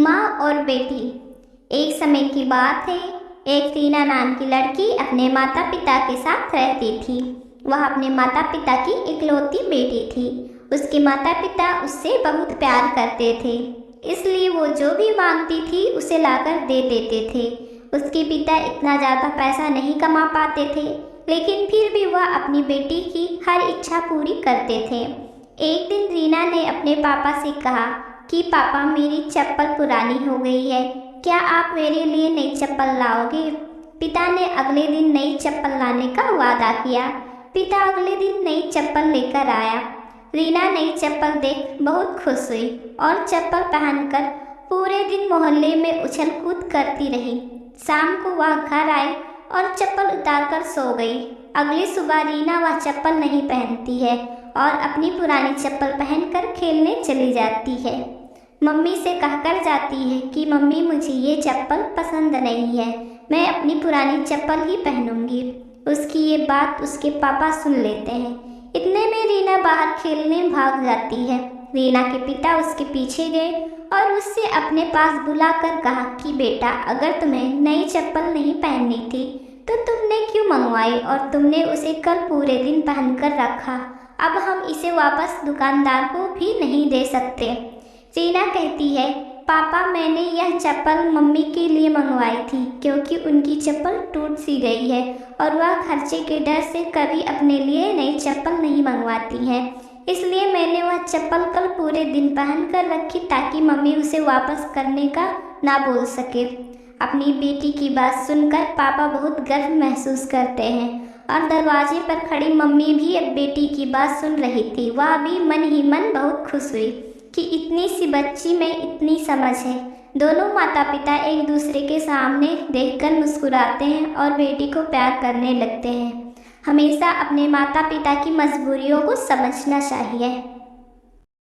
माँ और बेटी। एक समय की बात है, एक रीना नाम की लड़की अपने माता पिता के साथ रहती थी। वह अपने माता पिता की इकलौती बेटी थी। उसके माता पिता उससे बहुत प्यार करते थे, इसलिए वो जो भी मांगती थी उसे लाकर दे देते थे। उसके पिता इतना ज़्यादा पैसा नहीं कमा पाते थे, लेकिन फिर भी वह अपनी बेटी की हर इच्छा पूरी करते थे। एक दिन रीना ने अपने पापा से कहा कि पापा, मेरी चप्पल पुरानी हो गई है, क्या आप मेरे लिए नई चप्पल लाओगे? पिता ने अगले दिन नई चप्पल लाने का वादा किया। पिता अगले दिन नई चप्पल लेकर आया। रीना नई चप्पल देख बहुत खुश हुई और चप्पल पहनकर पूरे दिन मोहल्ले में उछल कूद करती रही। शाम को वह घर आई और चप्पल उतारकर सो गई। अगली सुबह रीना वह चप्पल नहीं पहनती है और अपनी पुरानी चप्पल पहनकर खेलने चली जाती है। मम्मी से कहकर जाती है कि मम्मी, मुझे ये चप्पल पसंद नहीं है, मैं अपनी पुरानी चप्पल ही पहनूंगी। उसकी ये बात उसके पापा सुन लेते हैं। इतने में रीना बाहर खेलने भाग जाती है। रीना के पिता उसके पीछे गए और उससे अपने पास बुलाकर कहा कि बेटा, अगर तुम्हें नई चप्पल नहीं पहननी थी तो तुमने क्यों मंगवाई और तुमने उसे कल पूरे दिन पहनकर रखा। अब हम इसे वापस दुकानदार को भी नहीं दे सकते। रीना कहती है, पापा, मैंने यह चप्पल मम्मी के लिए मंगवाई थी क्योंकि उनकी चप्पल टूट सी गई है और वह खर्चे के डर से कभी अपने लिए नई चप्पल नहीं मंगवाती हैं। इसलिए मैंने वह चप्पल कल पूरे दिन पहन कर रखी ताकि मम्मी उसे वापस करने का ना बोल सके। अपनी बेटी की बात सुनकर पापा बहुत गर्व महसूस करते हैं और दरवाजे पर खड़ी मम्मी भी अब बेटी की बात सुन रही थी। वह भी मन ही मन बहुत खुश हुई कि इतनी सी बच्ची में इतनी समझ है। दोनों माता पिता एक दूसरे के सामने देखकर मुस्कुराते हैं और बेटी को प्यार करने लगते हैं। हमेशा अपने माता पिता की मजबूरियों को समझना चाहिए।